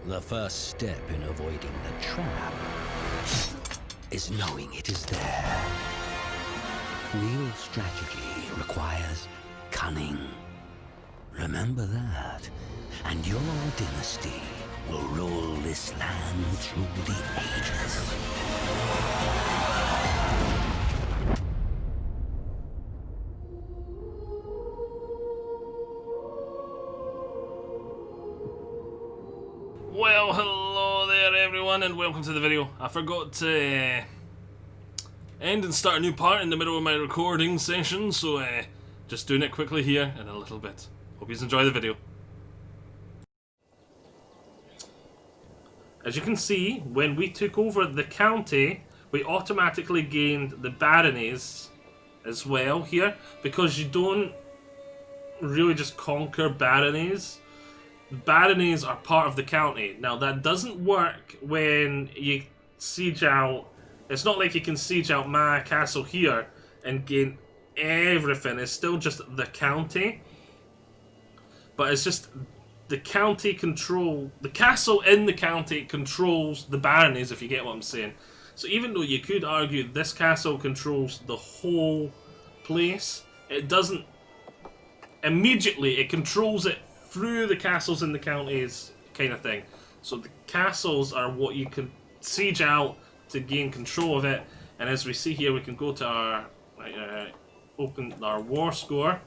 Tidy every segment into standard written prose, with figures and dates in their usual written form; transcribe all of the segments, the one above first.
The first step in avoiding the trap is knowing it is there. Real strategy requires cunning. Remember that, and your dynasty will rule this land through the ages. Well, hello there everyone and welcome to the video. I forgot to end and start a new part in the middle of my recording session, so just doing it quickly here in a little bit. Hope you enjoy the video. As you can see, when we took over the county, we automatically gained the baronies as well here, because you don't really just conquer baronies. Baronies are part of the county. Now that doesn't work when you siege out. It's not like you can siege out my castle here and gain everything. It's still just the county. But it's just the county control. The castle in the county controls the baronies, if you get what I'm saying. So even though you could argue this castle controls the whole place, it doesn't immediately. It controls it through the castles in the counties, kind of thing. So the castles are what you can siege out to gain control of it. And as we see here, we can go to our open our war score.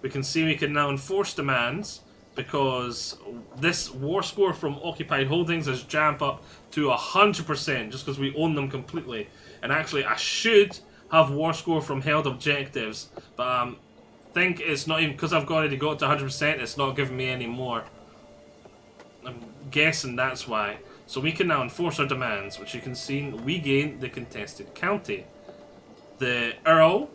We can see we can now enforce demands, because this war score from occupied holdings has jumped up to 100% just because we own them completely. And actually, I should have war score from held objectives, but think it's not even, because I've already got to 100%, it's not giving me any more. I'm guessing that's why. So we can now enforce our demands, which you can see we gain the contested county. The Earl,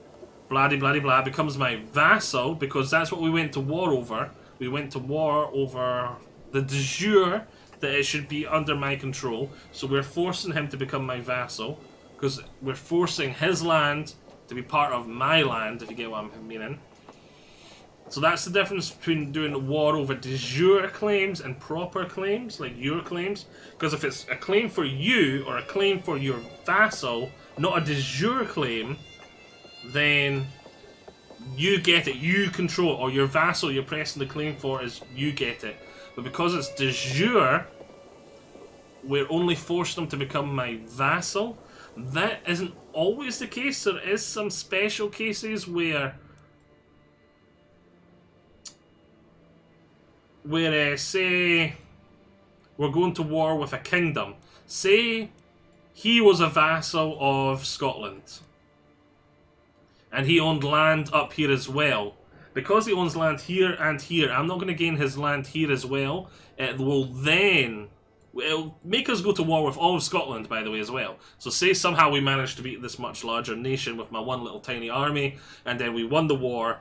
bloody blah, becomes my vassal, because that's what we went to war over. We went to war over the de jure that it should be under my control. So we're forcing him to become my vassal, because we're forcing his land to be part of my land, if you get what I'm meaning. So that's the difference between doing a war over de jure claims and proper claims, like your claims. Because if it's a claim for you, or a claim for your vassal, not a de jure claim, then you get it, you control it, or your vassal you're pressing the claim for is you get it. But because it's de jure, we're only forcing them to become my vassal. That isn't always the case. There is some special cases where say we're going to war with a kingdom. Say he was a vassal of Scotland and he owned land up here as well. Because he owns land here and here, I'm not going to gain his land here as well. It'll make us go to war with all of Scotland, by the way, as well. So say somehow we managed to beat this much larger nation with my one little tiny army, and then we won the war.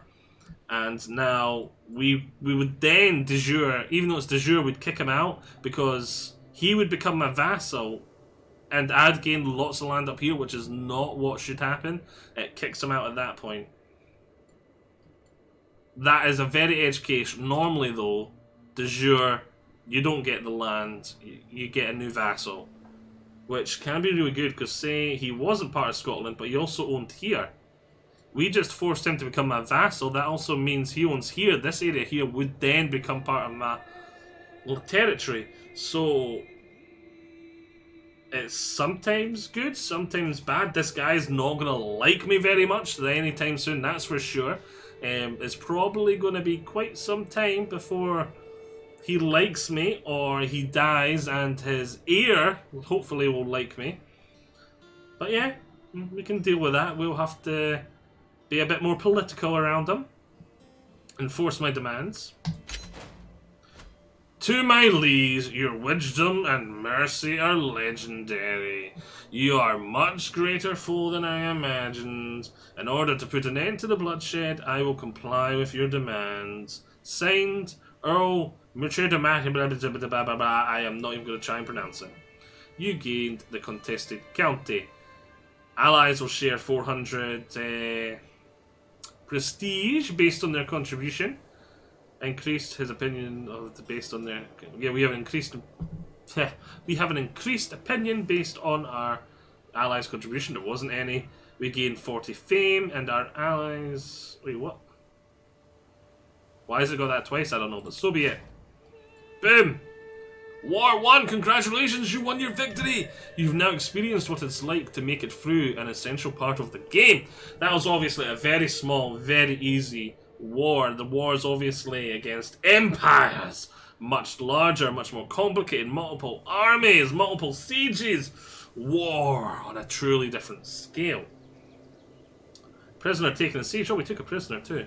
And now we would then de jure, even though it's de jure, we'd kick him out, because he would become my vassal and I'd gain lots of land up here, which is not what should happen. It kicks him out at that point. That is a very edge case. Normally though, de jure, you don't get the land, you get a new vassal, which can be really good, because say he wasn't part of Scotland but he also owned here. We just forced him to become my vassal. That also means he owns here. This area here would then become part of my territory. So it's sometimes good, sometimes bad. This guy's not going to like me very much anytime soon, that's for sure. It's probably going to be quite some time before he likes me, or he dies and his heir hopefully will like me. But yeah, we can deal with that. We'll have to be a bit more political around them. Enforce my demands. To my liege, your wisdom and mercy are legendary. You are much greater foe than I imagined. In order to put an end to the bloodshed, I will comply with your demands. Signed, Earl Muche de I am not even going to try and pronounce it. You gained the contested county. Allies will share 400 prestige based on their contribution. Increased his opinion of the based on their. Yeah, we have an increased. We have an increased opinion based on our allies' contribution. There wasn't any. We gained 40 fame, and our allies. Wait, what? Why has it got that twice? I don't know, but so be it. Boom! War won! Congratulations, you won your victory! You've now experienced what it's like to make it through an essential part of the game. That was obviously a very small, very easy war. The war is obviously against empires. Much larger, much more complicated, multiple armies, multiple sieges. War on a truly different scale. Prisoner taken in siege. Oh, we took a prisoner too.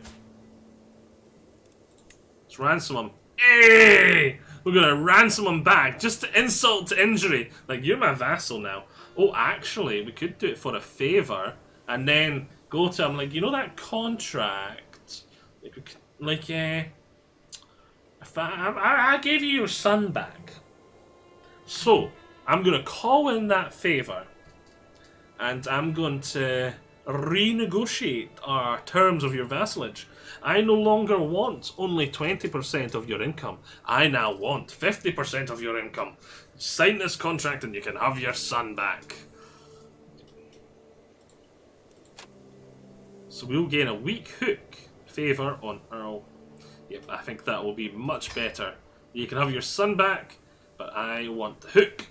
Let's ransom him. Hey! We're gonna ransom him back, just to insult to injury. Like, you're my vassal now. Oh, actually, we could do it for a favour, and then go to him, like, you know that contract? Like, if I gave you your son back. So, I'm gonna call in that favour, and I'm going to renegotiate our terms of your vassalage. I no longer want only 20% of your income. I now want 50% of your income. Sign this contract and you can have your son back. So we'll gain a weak hook favour on Earl. Yep, I think that will be much better. You can have your son back, but I want the hook.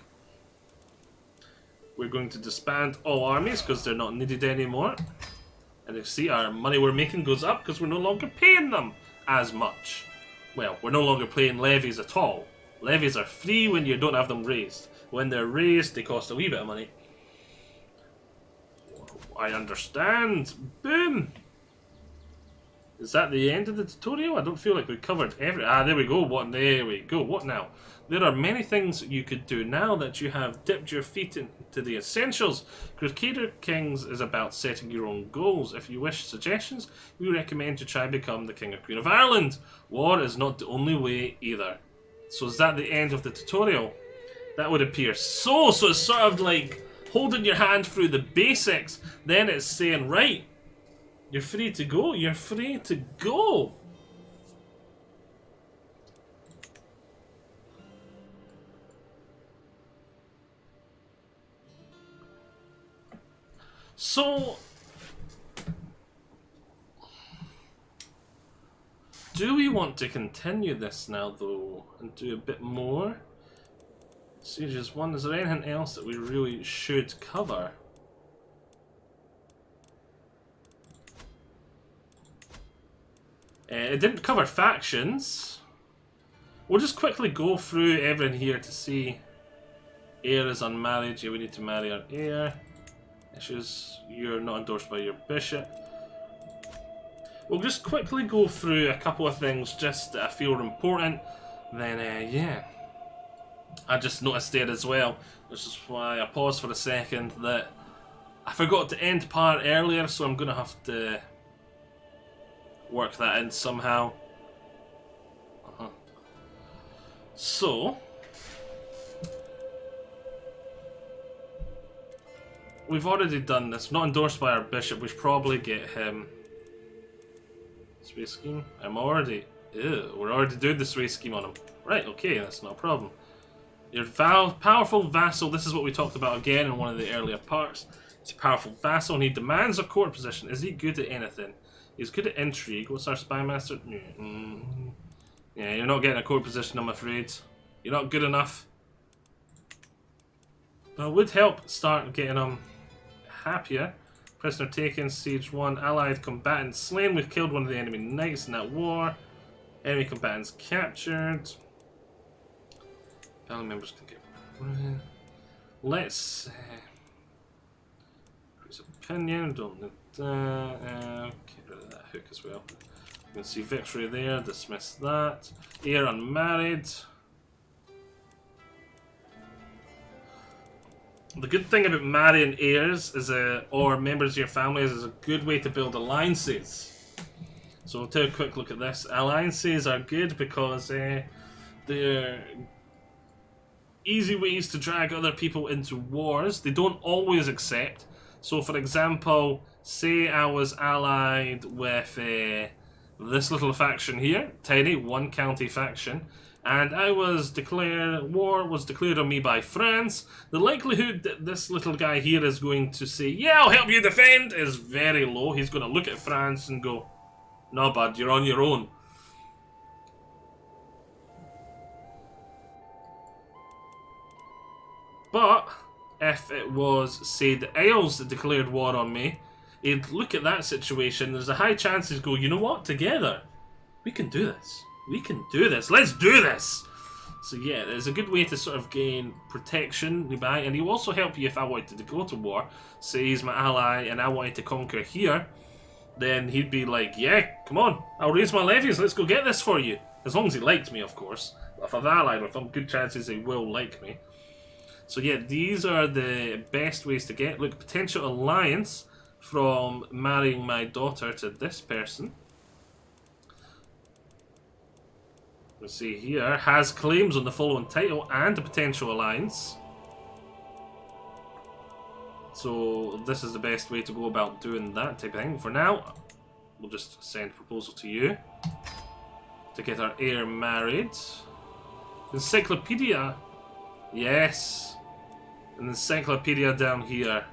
We're going to disband all armies because they're not needed anymore. And you see our money we're making goes up because we're no longer paying them as much. Well, we're no longer paying levies at all. Levies are free when you don't have them raised. When they're raised, they cost a wee bit of money. I understand. Boom! Is that the end of the tutorial? I don't feel like we covered every... Ah, there we go. There we go. What now? There are many things you could do now that you have dipped your feet into the essentials. Crusader Kings is about setting your own goals. If you wish suggestions, we recommend you try become the King or Queen of Ireland. War is not the only way either. So is that the end of the tutorial? That would appear so. So it's sort of like holding your hand through the basics. Then it's saying, right, you're free to go. You're free to go. So, do we want to continue this now, though, and do a bit more? Sieges 1, is there anything else that we really should cover? It didn't cover factions. We'll just quickly go through everything here to see. Heir is unmarried. Yeah, we need to marry our heir. Issues, you're not endorsed by your bishop. We'll just quickly go through a couple of things just that I feel are important. Then, yeah. I just noticed there as well, which is why I paused for a second, that I forgot to end part earlier, so I'm going to have to work that in somehow. So, we've already done this. Not endorsed by our bishop. We should probably get him. Sway scheme. We're already doing the sway scheme on him. Right, okay, that's not a problem. Your powerful vassal. This is what we talked about again in one of the earlier parts. He's a powerful vassal and he demands a court position. Is he good at anything? He's good at intrigue. What's our spy master? Yeah, you're not getting a court position, I'm afraid. You're not good enough. But it would help start getting him happier. Prisoner taken, siege 1, allied combatants slain. We've killed one of the enemy knights in that war. Enemy combatants captured. Family members can get... Let's... increase opinion, don't need that. Get rid of that hook as well. You can see victory there, dismiss that. Heir unmarried. The good thing about marrying heirs is or members of your family is a good way to build alliances. So we'll take a quick look at this. Alliances are good because they're easy ways to drag other people into wars. They don't always accept. So for example, say I was allied with this little faction here, tiny one county faction, and war was declared on me by France. The likelihood that this little guy here is going to say, yeah, I'll help you defend, is very low. He's going to look at France and go, no bud, you're on your own. But if it was, say, the Isles that declared war on me, he'd look at that situation, there's a high chance he'd go, you know what, together, we can do this. We can do this. Let's do this! So yeah, there's a good way to sort of gain protection nearby, and he'll also help you if I wanted to go to war. Say he's my ally and I wanted to conquer here, then he'd be like, yeah, come on, I'll raise my levies, let's go get this for you. As long as he liked me, of course. If I've allied with him, good chances he will like me. So yeah, these are the best ways to get. Look, potential alliance from marrying my daughter to this person. Let's see here, has claims on the following title and a potential alliance. So this is the best way to go about doing that type of thing. For now, we'll just send a proposal to you to get our heir married. Encyclopedia, yes. An encyclopedia down here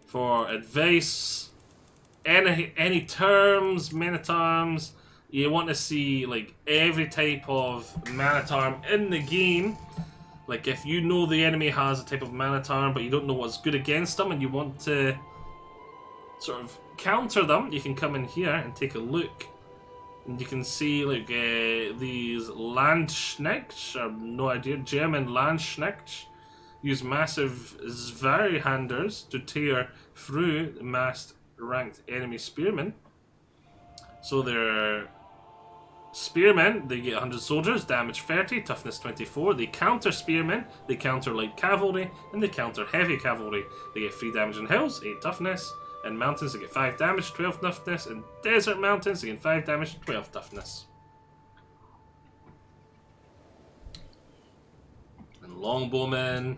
for advice. Any terms, men-at-arms. You want to see like every type of man-at-arm in the game. Like if you know the enemy has a type of man-at-arm but you don't know what's good against them and you want to sort of counter them, you can come in here and take a look. And you can see like these Landsknechts, I have no idea, German Landsknechts, use massive Zweihanders to tear through the massed ranked enemy spearmen. So they're spearmen, they get 100 soldiers, damage 30, toughness 24. They counter spearmen, they counter light cavalry, and they counter heavy cavalry. They get 3 damage in hills, 8 toughness. In mountains, they get 5 damage, 12 toughness. In desert mountains, they get 5 damage, 12 toughness. And longbowmen,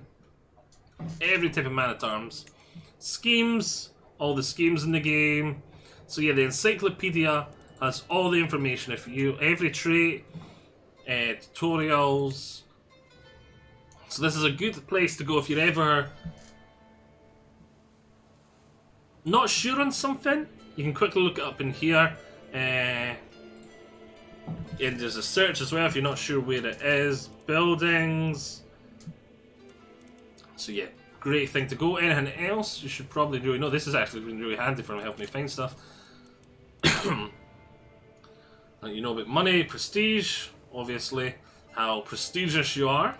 every type of man-at-arms. Schemes, all the schemes in the game. So yeah, the Encyclopedia has all the information for you, every trait, tutorials. So this is a good place to go if you're ever not sure on something. You can quickly look it up in here. And there's a search as well if you're not sure where it is. Buildings. So yeah, great thing to go. Anything else you should probably really know. This has actually been really handy for me, helping me find stuff. You know about money, prestige, obviously, how prestigious you are.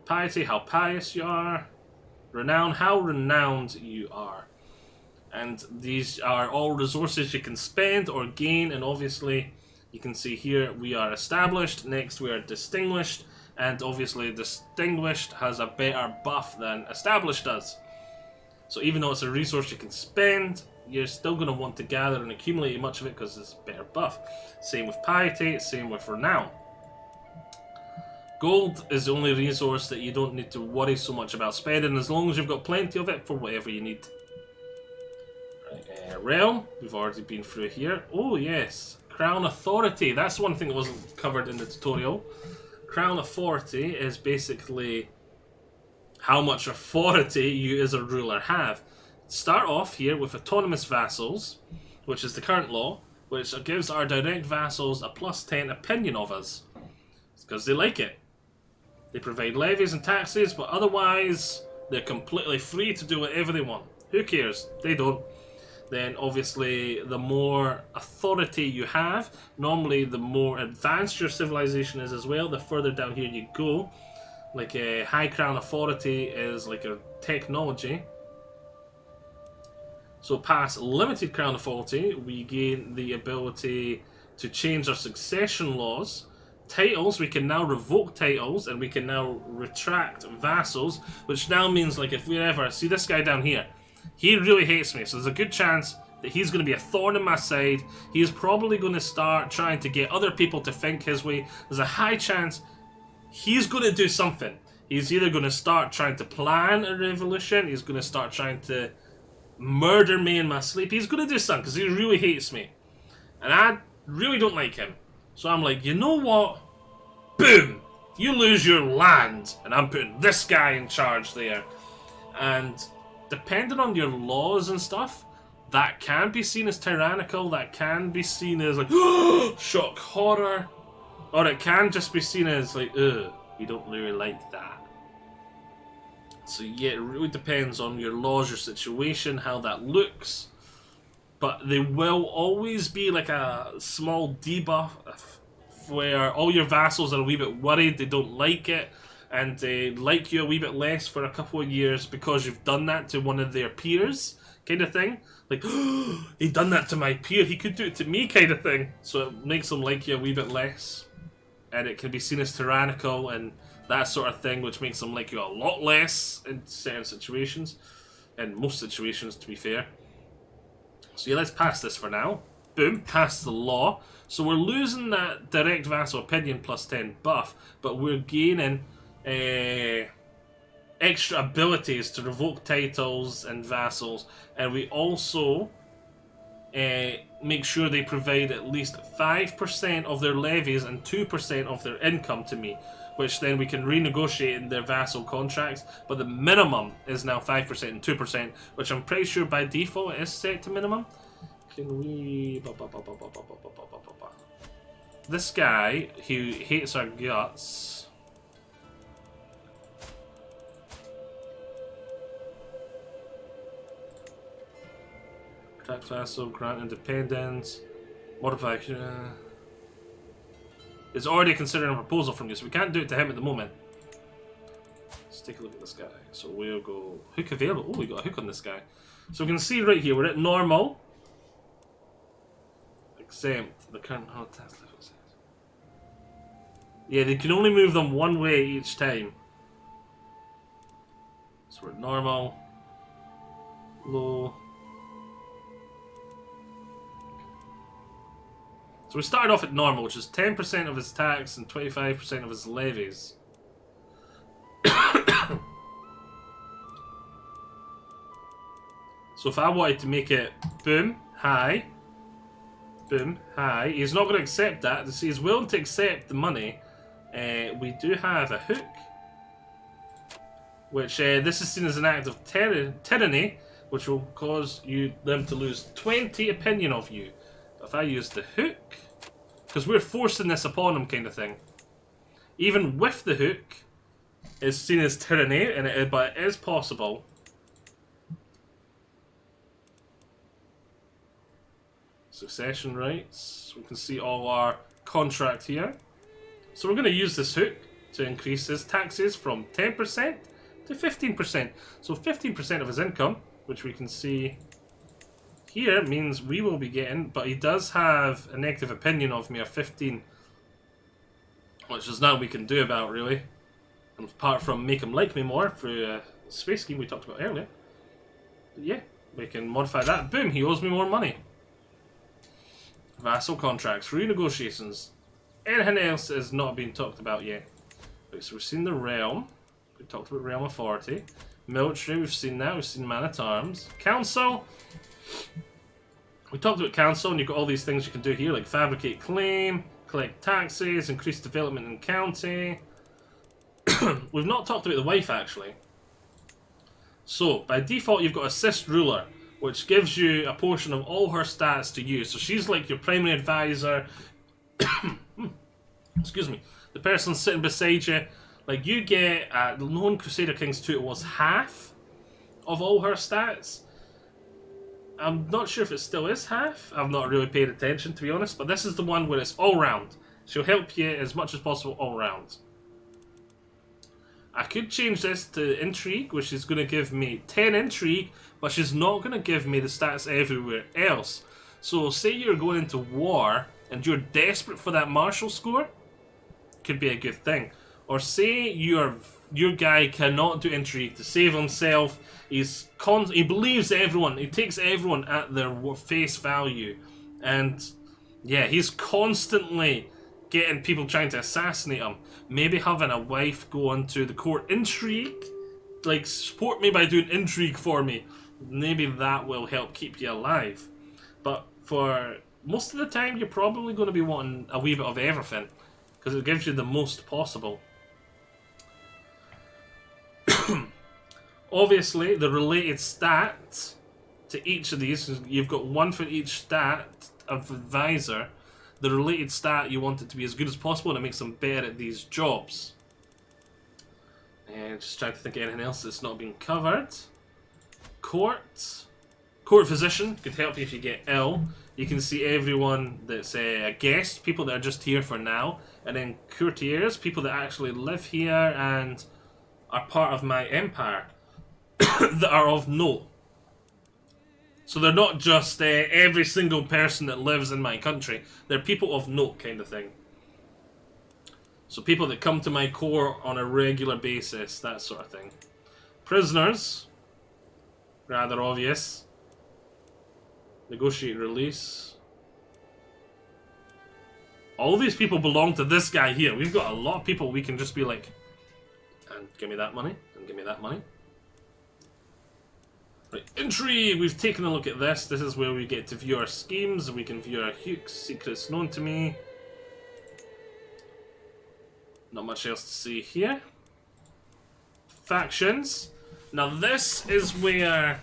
Piety, how pious you are. Renown, how renowned you are. And these are all resources you can spend or gain, and obviously you can see here we are established, next we are distinguished, and obviously distinguished has a better buff than established does. So even though it's a resource you can spend, you're still going to want to gather and accumulate much of it because it's a better buff. Same with piety, same with renown. Gold is the only resource that you don't need to worry so much about spending as long as you've got plenty of it for whatever you need. Right, realm, we've already been through here. Oh yes, Crown Authority, that's one thing that wasn't covered in the tutorial. Crown Authority is basically how much authority you as a ruler have. Start off here with autonomous vassals, which is the current law, which gives our direct vassals a +10 opinion of us. It's because they like it. They provide levies and taxes, but otherwise they're completely free to do whatever they want. Who cares? They don't. Then obviously the more authority you have, normally the more advanced your civilization is as well, the further down here you go. Like a high crown authority is like a technology. So past limited crown authority, we gain the ability to change our succession laws. Titles, we can now revoke titles, and we can now retract vassals, which now means like if we ever see this guy down here, he really hates me, so there's a good chance that he's going to be a thorn in my side. He's probably going to start trying to get other people to think his way. There's a high chance he's going to do something. He's either going to start trying to plan a revolution, he's going to start trying to murder me in my sleep. He's going to do something because he really hates me. And I really don't like him. So I'm like, you know what? Boom! You lose your land. And I'm putting this guy in charge there. And depending on your laws and stuff, that can be seen as tyrannical. That can be seen as like, shock horror. Or it can just be seen as like, ugh, we don't really like that. So yeah, it really depends on your laws, your situation, how that looks. But there will always be like a small debuff where all your vassals are a wee bit worried, they don't like it, and they like you a wee bit less for a couple of years because you've done that to one of their peers, kind of thing. Like, he done that to my peer, he could do it to me, kind of thing. So it makes them like you a wee bit less. And it can be seen as tyrannical and that sort of thing, which makes them like you a lot less in certain situations. In most situations, to be fair. So yeah, let's pass this for now. Boom, pass the law. So we're losing that direct vassal opinion plus 10 buff, but we're gaining extra abilities to revoke titles and vassals, and we also make sure they provide at least 5% of their levies and 2% of their income to me, which then we can renegotiate in their vassal contracts, but the minimum is now 5% and 2%, which I'm pretty sure by default it is set to minimum. Can we... This guy, who hates our guts... Protect vassal, grant independence, modify... It's already considering a proposal from you, so we can't do it to him at the moment. Let's take a look at this guy. So we'll go... Hook available. Oh, we got a hook on this guy. So we can see right here, we're at normal. Exempt. The current hard task level says. Yeah, they can only move them one way each time. So we're at normal. Low. So we started off at normal, which is 10% of his tax and 25% of his levies. So if I wanted to make it boom, high, boom, high, he's not going to accept that. To see he's willing to accept the money. We do have a hook, which this is seen as an act of tyranny, which will cause them to lose 20 opinion of you. If I use the hook, because we're forcing this upon them, kind of thing. Even with the hook, it's seen as tyranny, but it is possible. Succession rights. We can see all our contract here. So we're going to use this hook to increase his taxes from 10% to 15%. So 15% of his income, which we can see here, means we will be getting, but he does have a negative opinion of me of 15, which is nothing we can do about, really. And apart from make him like me more through a space scheme we talked about earlier. But yeah, we can modify that. Boom, he owes me more money. Vassal contracts, renegotiations. Anything else is not being talked about yet. Right, so we've seen the realm. We talked about realm authority. Military, we've seen that. We've seen man-at-arms. Council. We talked about council, and you've got all these things you can do here, like fabricate claim, collect taxes, increase development in county. We've not talked about the wife, actually. So, by default, you've got assist ruler, which gives you a portion of all her stats to use. So she's like your primary advisor. Excuse me. The person sitting beside you, like you get, the known Crusader Kings 2, it was half of all her stats. I'm not sure if it still is half. I've not really paid attention, to be honest. But this is the one where it's all round. She'll help you as much as possible all round. I could change this to intrigue, which is going to give me 10 intrigue, but she's not going to give me the stats everywhere else. So say you're going into war and you're desperate for that martial score, could be a good thing. Or say your guy cannot do intrigue to save himself. He believes everyone. He takes everyone at their face value, and yeah, he's constantly getting people trying to assassinate him. Maybe having a wife go onto the court intrigue, like support me by doing intrigue for me. maybe that will help keep you alive. But for most of the time, you're probably going to be wanting a wee bit of everything, because it gives you the most possible. Obviously, the related stats to each of these, you've got one for each stat of advisor. The related stat, you want it to be as good as possible, and it makes them better at these jobs. And just trying to think of anything else that's not been covered. Court physician could help you if you get ill. You can see everyone that's a guest, people that are just here for now. And then courtiers, people that actually live here and are part of my empire. That are of note. So they're not just every single person that lives in my country. They're people of note, kind of thing. So people that come to my court on a regular basis, that sort of thing. Prisoners, rather obvious. Negotiate release. All these people belong to this guy here. We've got a lot of people we can just be like, and give me that money, and give me that money. Right, intrigue! We've taken a look at this. This is where we get to view our schemes. We can view our secrets known to me. Not much else to see here. Factions. Now this is where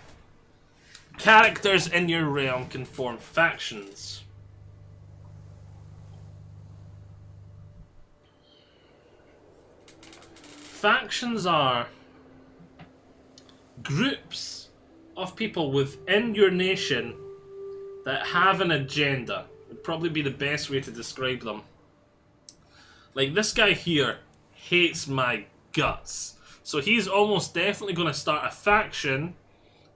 characters in your realm can form factions. Factions are groups of people within your nation that have an agenda. Would probably be the best way to describe them. Like this guy here hates my guts. So he's almost definitely going to start a faction,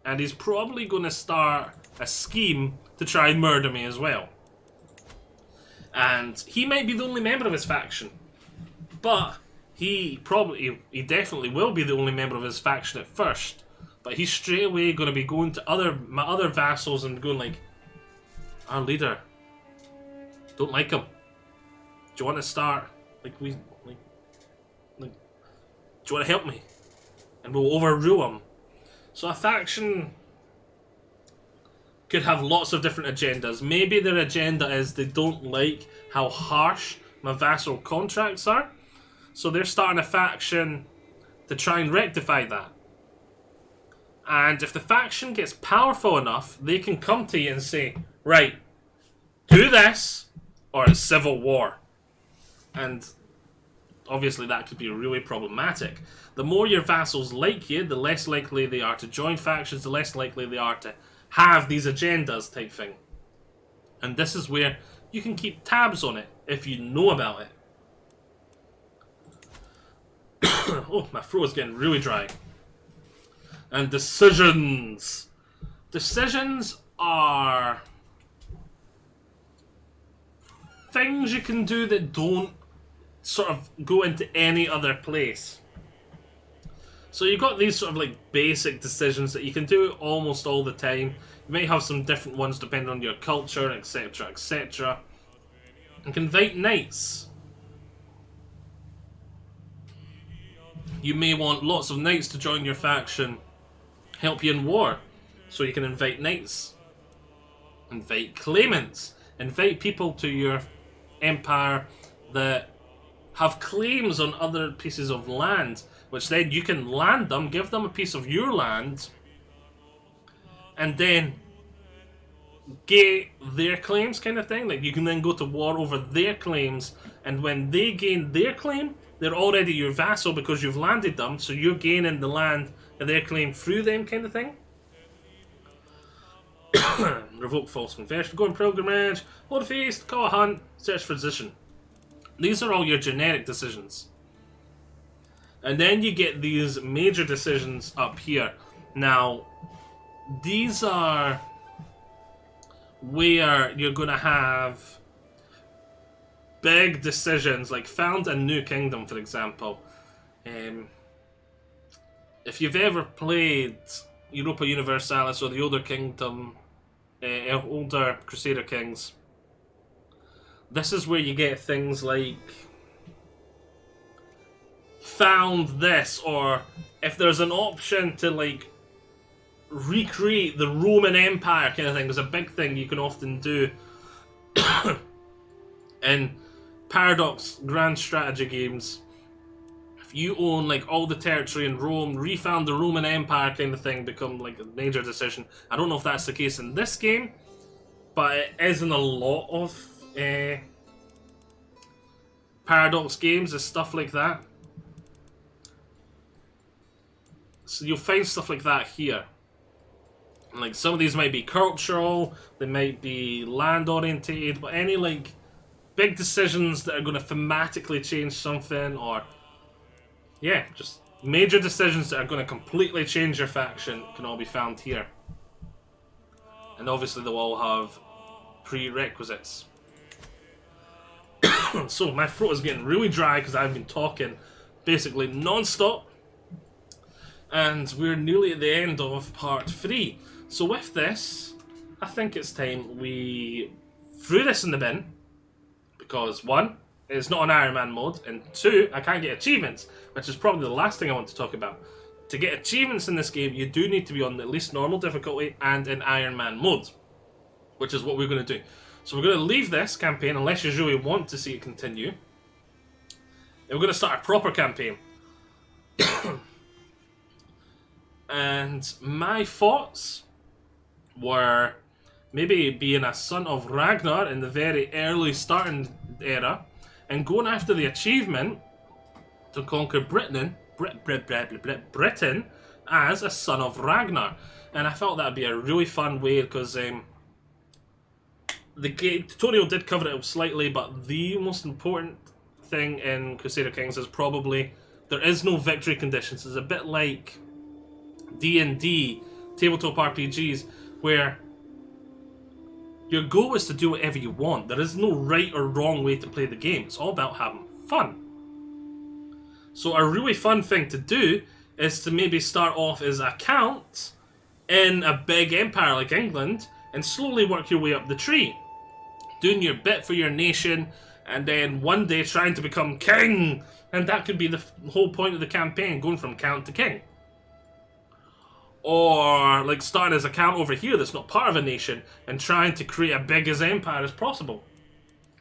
and he's probably going to start a scheme to try and murder me as well. And he might be the only member of his faction, but he definitely will be the only member of his faction at first. But he's straight away going to be going to my other vassals and going like, our leader, don't like him. Do you want to start do you want to help me? And we'll overrule him. So a faction could have lots of different agendas. Maybe their agenda is they don't like how harsh my vassal contracts are. So they're starting a faction to try and rectify that. And if the faction gets powerful enough, they can come to you and say, right, do this, or it's civil war. And obviously that could be really problematic. The more your vassals like you, the less likely they are to join factions, the less likely they are to have these agendas type thing. And this is where you can keep tabs on it, if you know about it. Oh, my throat is getting really dry. And decisions. Decisions are things you can do that don't sort of go into any other place. So you've got these sort of like basic decisions that you can do almost all the time. You may have some different ones depending on your culture, etc, etc. You can invite knights. You may want lots of knights to join your faction, help you in war, so you can invite knights. Invite claimants. Invite people to your empire that have claims on other pieces of land, which then you can land them, give them a piece of your land, and then get their claims kind of thing. Like you can then go to war over their claims, and when they gain their claim, they're already your vassal because you've landed them, so you're gaining the land and their claim through them kind of thing. Revoke false confession, go on pilgrimage, hold a feast, call a hunt, search for physician. These are all your generic decisions. And then you get these major decisions up here. Now, these are where you're going to have big decisions, like found a new kingdom, for example. If you've ever played Europa Universalis or the Older Kingdom, older Crusader Kings, this is where you get things like found this, or if there's an option to like recreate the Roman Empire kind of thing. There's a big thing you can often do in Paradox grand strategy games. If you own like all the territory in Rome, refound the Roman Empire kind of thing become like a major decision. I don't know if that's the case in this game, but it is in a lot of Paradox games, is stuff like that. So you'll find stuff like that here. And like some of these might be cultural, they might be land orientated, but any like big decisions that are going to thematically change something, or yeah, just major decisions that are going to completely change your faction can all be found here. And obviously they'll all have prerequisites. So my throat is getting really dry because I've been talking basically non-stop. And we're nearly at the end of part 3. So with this, I think it's time we threw this in the bin. Because 1, it's not an Iron Man mode, and 2, I can't get achievements, which is probably the last thing I want to talk about. To get achievements in this game, you do need to be on at least normal difficulty and in Iron Man mode, which is what we're going to do. So we're going to leave this campaign, unless you really want to see it continue. And we're going to start a proper campaign. And my thoughts were maybe being a son of Ragnar in the very early starting era and going after the achievement to conquer Britain as a son of Ragnar. And I felt that would be a really fun way, because the tutorial did cover it slightly, but the most important thing in Crusader Kings is probably there is no victory conditions. It's a bit like D&D, tabletop RPGs, where your goal is to do whatever you want. There is no right or wrong way to play the game. It's all about having fun. So a really fun thing to do is to maybe start off as a count in a big empire like England and slowly work your way up the tree, doing your bit for your nation, and then one day trying to become king. And that could be the whole point of the campaign, going from count to king. Or like starting as a count over here that's not part of a nation and trying to create a big as empire as possible.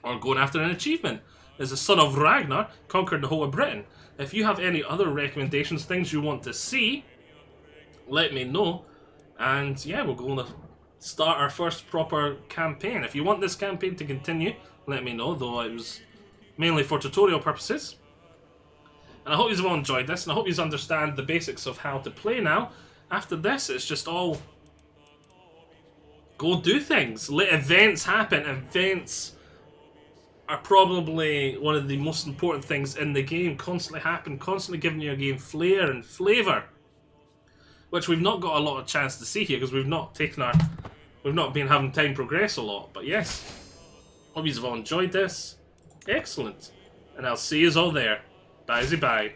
Or going after an achievement as the son of Ragnar conquered the whole of Britain. If you have any other recommendations, things you want to see, let me know. And yeah, we're going to start our first proper campaign. If you want this campaign to continue, let me know, though it was mainly for tutorial purposes. And I hope you've all enjoyed this, and I hope you understand the basics of how to play now. After this, it's just all go do things. Let events happen. Events are probably one of the most important things in the game. Constantly happen, constantly giving your game flair and flavour, which we've not got a lot of chance to see here because we've not been having time progress a lot. But yes, hope you've all enjoyed this. Excellent, and I'll see you all there. Bye bye.